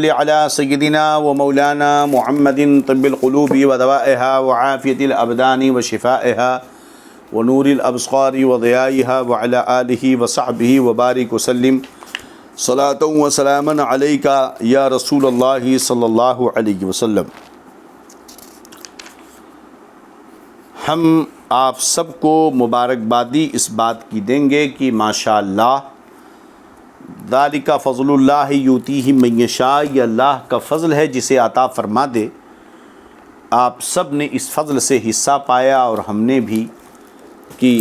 على سيدنا ومولانا محمد طب القلوب ودوائها وعافية الأبدان وشفائها ونور الأبصار وضيائها وعلى آله وصحبه وبارك وسلم صلاة وسلاما عليك يا رسول الله صلى الله عليه وسلم۔ ہم آپ سب کو مبارکبادی اس بات کی دیں گے کہ ماشاءاللہ ذالک فضل اللہ یؤتیہ من یشاء، یہ اللہ کا فضل ہے جسے عطا فرما دے۔ آپ سب نے اس فضل سے حصہ پایا اور ہم نے بھی، کہ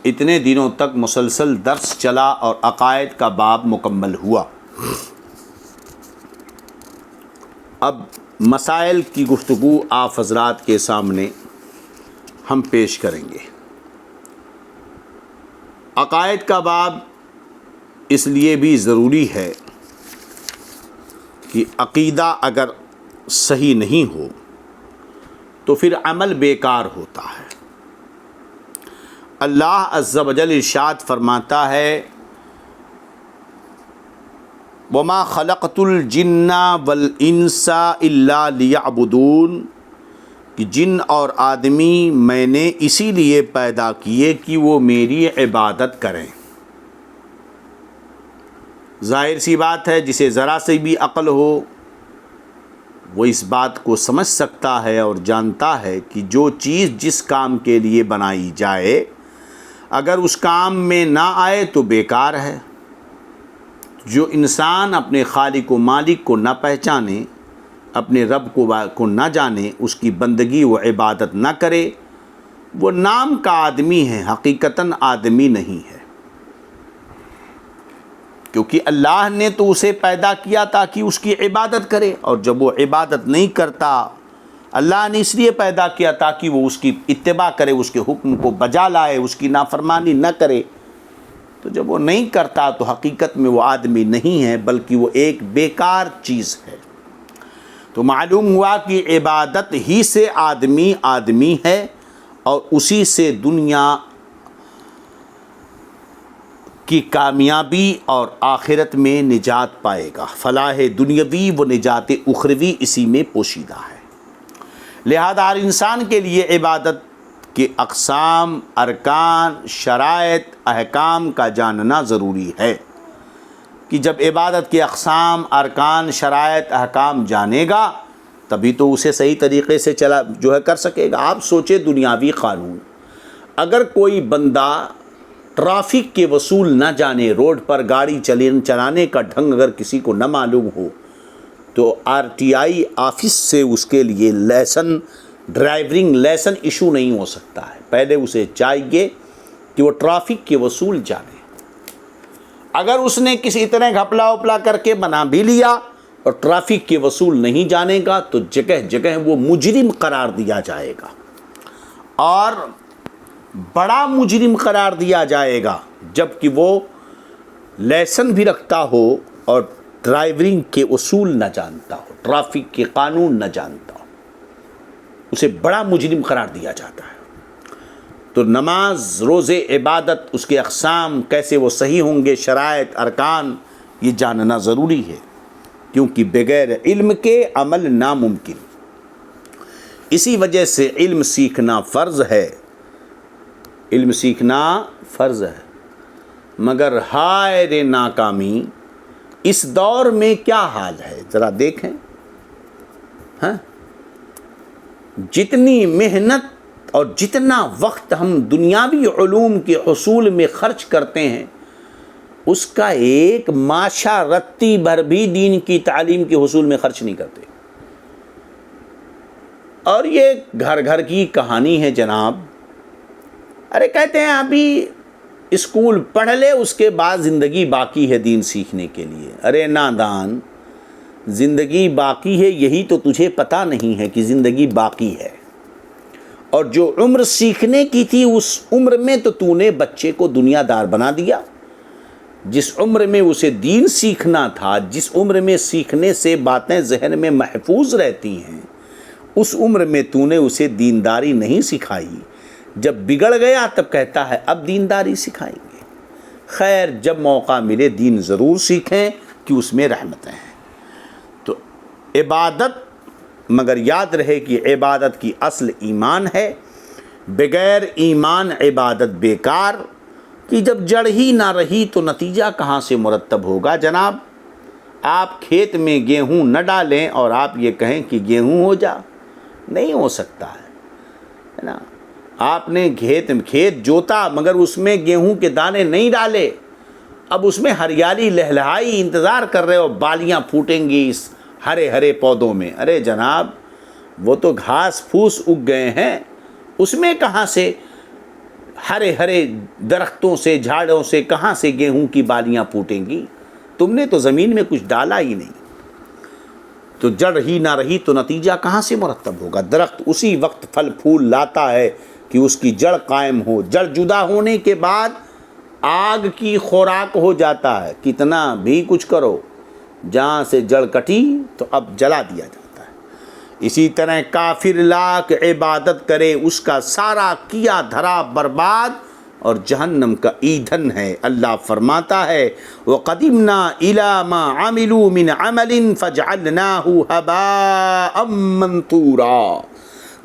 اتنے دنوں تک مسلسل درس چلا اور عقائد کا باب مکمل ہوا۔ اب مسائل کی گفتگو آپ حضرات کے سامنے ہم پیش کریں گے۔ عقائد کا باب اس لیے بھی ضروری ہے کہ عقیدہ اگر صحیح نہیں ہو تو پھر عمل بیکار ہوتا ہے۔ اللہ عز و جل ارشاد فرماتا ہے وَمَا خَلَقْتُ الْجِنَّ وَالْإِنسَ إِلَّا لِيَعْبُدُونَ، کہ جن اور آدمی میں نے اسی لیے پیدا کیے کہ وہ میری عبادت کریں۔ ظاہر سی بات ہے، جسے ذرا سے بھی عقل ہو وہ اس بات کو سمجھ سکتا ہے اور جانتا ہے کہ جو چیز جس کام کے لیے بنائی جائے اگر اس کام میں نہ آئے تو بیکار ہے۔ جو انسان اپنے خالق و مالک کو نہ پہچانے، اپنے رب کو نہ جانے، اس کی بندگی و عبادت نہ کرے، وہ نام کا آدمی ہے، حقیقتاً آدمی نہیں ہے۔ کیونکہ اللہ نے تو اسے پیدا کیا تاکہ اس کی عبادت کرے، اور جب وہ عبادت نہیں کرتا، اللہ نے اس لیے پیدا کیا تاکہ وہ اس کی اتباع کرے، اس کے حکم کو بجا لائے، اس کی نافرمانی نہ کرے۔ تو جب وہ نہیں کرتا تو حقیقت میں وہ آدمی نہیں ہے، بلکہ وہ ایک بیکار چیز ہے۔ تو معلوم ہوا کہ عبادت ہی سے آدمی آدمی ہے، اور اسی سے دنیا کی کامیابی اور آخرت میں نجات پائے گا۔ فلاح دنیاوی و نجات اخروی اسی میں پوشیدہ ہے۔ لہذا ہر انسان کے لیے عبادت کے اقسام، ارکان، شرائط، احکام کا جاننا ضروری ہے، کہ جب عبادت کے اقسام، ارکان، شرائط، احکام جانے گا تبھی تو اسے صحیح طریقے سے کر سکے گا۔ آپ سوچیں دنیاوی قانون، اگر کوئی بندہ ٹرافک کے اصول نہ جانے، روڈ پر گاڑی چلانے کا ڈھنگ اگر کسی کو نہ معلوم ہو تو RTI آفس سے اس کے لیے ڈرائیونگ لیسن ایشو نہیں ہو سکتا ہے۔ پہلے اسے چاہیے کہ وہ ٹرافک کے اصول جانے۔ اگر اس نے کسی طرح گھپلا وپلا کر کے بنا بھی لیا اور ٹرافک کے اصول نہیں جانے گا تو جگہ جگہ وہ مجرم قرار دیا جائے گا، اور بڑا مجرم قرار دیا جائے گا جبکہ وہ لائسنس بھی رکھتا ہو اور ڈرائیونگ کے اصول نہ جانتا ہو، ٹرافک کے قانون نہ جانتا ہو، اسے بڑا مجرم قرار دیا جاتا ہے۔ تو نماز، روزے، عبادت، اس کے اقسام کیسے وہ صحیح ہوں گے، شرائط، ارکان، یہ جاننا ضروری ہے، کیونکہ بغیر علم کے عمل ناممکن۔ اسی وجہ سے علم سیکھنا فرض ہے، علم سیکھنا فرض ہے، مگر ہائے رے ناکامی، اس دور میں کیا حال ہے ذرا دیکھیں۔ جتنی محنت اور جتنا وقت ہم دنیاوی علوم کے حصول میں خرچ کرتے ہیں، اس کا ایک ماشا رتی بھر بھی دین کی تعلیم کے حصول میں خرچ نہیں کرتے۔ اور یہ گھر گھر کی کہانی ہے جناب۔ ارے کہتے ہیں ابھی اسکول پڑھ لے، اس کے بعد زندگی باقی ہے دین سیکھنے کے لیے۔ ارے نادان، زندگی باقی ہے یہی تو تجھے پتہ نہیں ہے کہ زندگی باقی ہے، اور جو عمر سیکھنے کی تھی اس عمر میں تو نے بچے کو دنیا دار بنا دیا۔ جس عمر میں اسے دین سیکھنا تھا، جس عمر میں سیکھنے سے باتیں ذہن میں محفوظ رہتی ہیں، اس عمر میں نے اسے دینداری نہیں سکھائی۔ جب بگڑ گیا تب کہتا ہے اب دینداری سکھائیں گے۔ خیر، جب موقع ملے دین ضرور سیکھیں کہ اس میں رحمتیں ہیں۔ عبادت، مگر یاد رہے کہ عبادت کی اصل ایمان ہے، بغیر ایمان عبادت بیکار، کہ جب جڑ ہی نہ رہی تو نتیجہ کہاں سے مرتب ہوگا؟ جناب آپ کھیت میں گیہوں نہ ڈالیں اور آپ یہ کہیں کہ گیہوں ہو جا، نہیں ہو سکتا ہے نا۔ آپ نے کھیت جوتا مگر اس میں گیہوں کے دانے نہیں ڈالے، اب اس میں ہریالی لہلہائی انتظار کر رہے ہو، بالیاں پھوٹیں گی اس ہرے ہرے پودوں میں۔ ارے جناب وہ تو گھاس پھوس اگ گئے ہیں، اس میں کہاں سے ہرے ہرے درختوں سے جھاڑوں سے کہاں سے گیہوں کی بالیاں پھوٹیں گی؟ تم نے تو زمین میں کچھ ڈالا ہی نہیں، تو جڑ ہی نہ رہی تو نتیجہ کہاں سے مرتب ہوگا؟ درخت اسی وقت پھل پھول لاتا ہے کہ اس کی جڑ قائم ہو، جڑ جدا ہونے کے بعد آگ کی خوراک ہو جاتا ہے، کتنا بھی کچھ کرو، جہاں سے جڑ کٹی تو اب جلا دیا جاتا ہے۔ اسی طرح کافر لاکھ عبادت کرے، اس کا سارا کیا دھرا برباد اور جہنم کا ایندھن ہے۔ اللہ فرماتا ہے وَقَدِمْنَا إِلَىٰ مَا عَمِلُوا مِنْ عَمَلٍ فَجْعَلْنَاهُ هَبَاءً مَنْثُورًا۔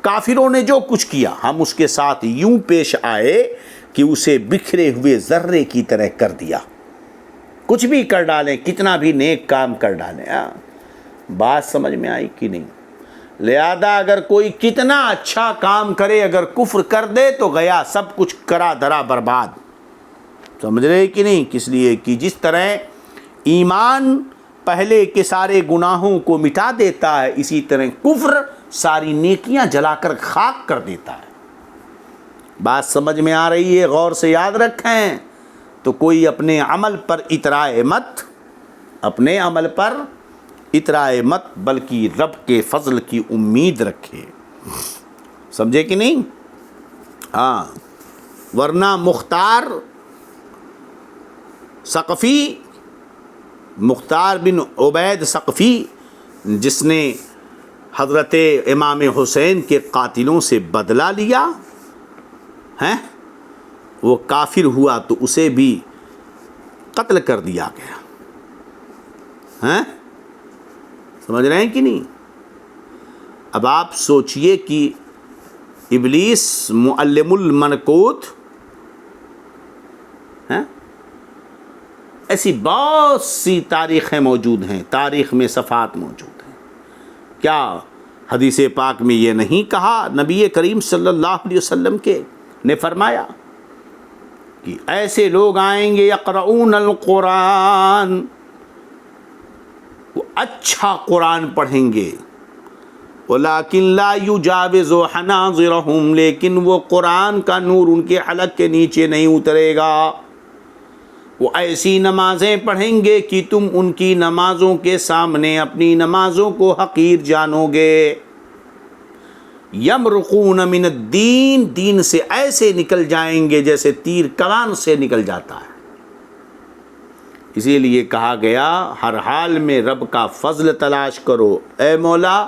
کافروں نے جو کچھ کیا ہم اس کے ساتھ یوں پیش آئے کہ اسے بکھرے ہوئے ذرے کی طرح کر دیا۔ کچھ بھی کر ڈالیں، کتنا بھی نیک کام کر ڈالیں، بات سمجھ میں آئی کہ نہیں؟ لہذا اگر کوئی کتنا اچھا کام کرے، اگر کفر کر دے تو گیا سب کچھ کرا دھرا برباد۔ سمجھ رہے کہ نہیں؟ کس لیے کہ جس طرح ایمان پہلے کے سارے گناہوں کو مٹا دیتا ہے، اسی طرح کفر ساری نیکیاں جلا کر خاک کر دیتا ہے۔ بات سمجھ میں آ رہی ہے؟ غور سے یاد رکھیں۔ تو کوئی اپنے عمل پر اترائے مت، اپنے عمل پر اترائے مت، بلکہ رب کے فضل کی امید رکھے۔ سمجھے کہ نہیں؟ ہاں، ورنہ مختار بن عبید ثقفی، جس نے حضرت امام حسین کے قاتلوں سے بدلہ لیا ہے، وہ کافر ہوا تو اسے بھی قتل کر دیا گیا ہے۔ سمجھ رہے ہیں کہ نہیں؟ اب آپ سوچئے کہ ابلیس معلم الملکوت ہے، ایسی بہت سی تاریخیں موجود ہیں، تاریخ میں صفحات موجود ہیں۔ کیا حدیث پاک میں یہ نہیں کہا نبی کریم صلی اللہ علیہ وسلم نے فرمایا کہ ایسے لوگ آئیں گے یقرؤون القرآن، وہ اچھا قرآن پڑھیں گے، ولیکن لا یجاوز حناظرہم، لیکن وہ قرآن کا نور ان کے حلق کے نیچے نہیں اترے گا۔ وہ ایسی نمازیں پڑھیں گے کہ تم ان کی نمازوں کے سامنے اپنی نمازوں کو حقیر جانو گے۔ یمرقون من الدین، دین سے ایسے نکل جائیں گے جیسے تیر کمان سے نکل جاتا ہے۔ اسی لیے کہا گیا ہر حال میں رب کا فضل تلاش کرو، اے مولا،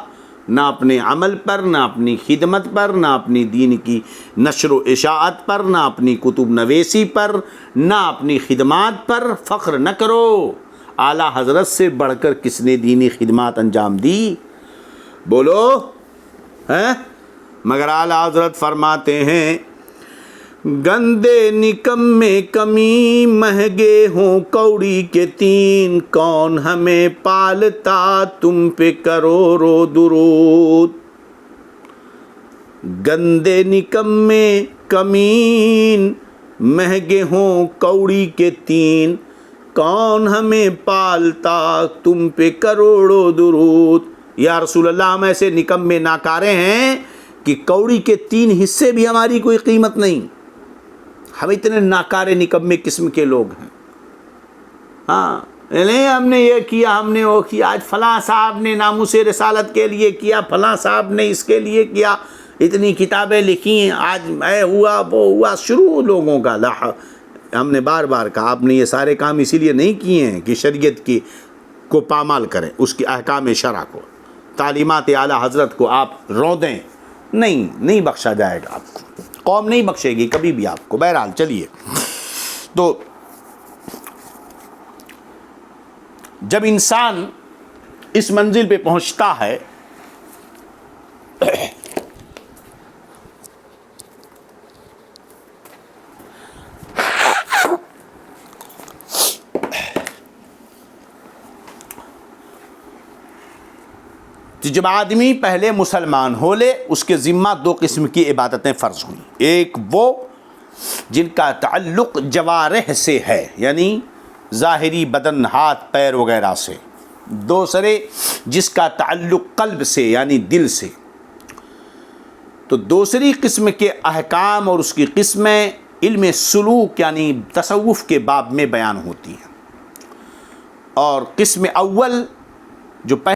نہ اپنے عمل پر، نہ اپنی خدمت پر، نہ اپنی دین کی نشر و اشاعت پر، نہ اپنی کتب نویسی پر، نہ اپنی خدمات پر فخر نہ کرو۔ اعلیٰ حضرت سے بڑھ کر کس نے دینی خدمات انجام دی؟ بولو ہیں؟ مگر اعلیٰ حضرت فرماتے ہیں گندے نکمے کمی مہنگے ہوں کوڑی کے تین، کون ہمیں پالتا تم پہ کروڑوں درود۔ گندے نکمے کمین مہنگے ہوں کوڑی کے تین، کون ہمیں پالتا تم پہ کروڑوں درود۔ یا رسول اللہ، ہم ایسے نکمے ناکارے ہیں کہ کوڑی کے 3 حصے بھی ہماری کوئی قیمت نہیں۔ ہم اتنے ناکارے نکمے قسم کے لوگ ہیں۔ ہاں، نہیں ہم نے یہ کیا، ہم نے وہ کیا، آج فلاں صاحب نے ناموس رسالت کے لیے کیا، فلاں صاحب نے اس کے لیے کیا، اتنی کتابیں لکھی ہیں، آج میں ہوا وہ ہوا، شروع لوگوں کا۔ ہم نے بار بار کہا آپ نے یہ سارے کام اسی لیے نہیں کیے ہیں کہ شریعت کی کو پامال کریں، اس کی احکام شرع کو، تعلیمات اعلیٰ حضرت کو آپ رودیں۔ نہیں بخشا جائے گا آپ کو، قوم نہیں بخشے گی کبھی بھی آپ کو۔ بہرحال چلیے، تو جب انسان اس منزل پہ پہنچتا ہے جب آدمی پہلے مسلمان ہو لے اس کے ذمہ دو قسم کی عبادتیں فرض ہوئیں. ایک وہ جن کا تعلق جوارح سے ہے یعنی ظاہری بدن ہاتھ پیر وغیرہ سے. دوسرے جس کا تعلق قلب سے یعنی دل سے. تو دوسری قسم کے احکام اور اس کی قسمیں علم سلوک یعنی تصوف کے باب میں بیان ہوتی ہیں. اور قسم اول جو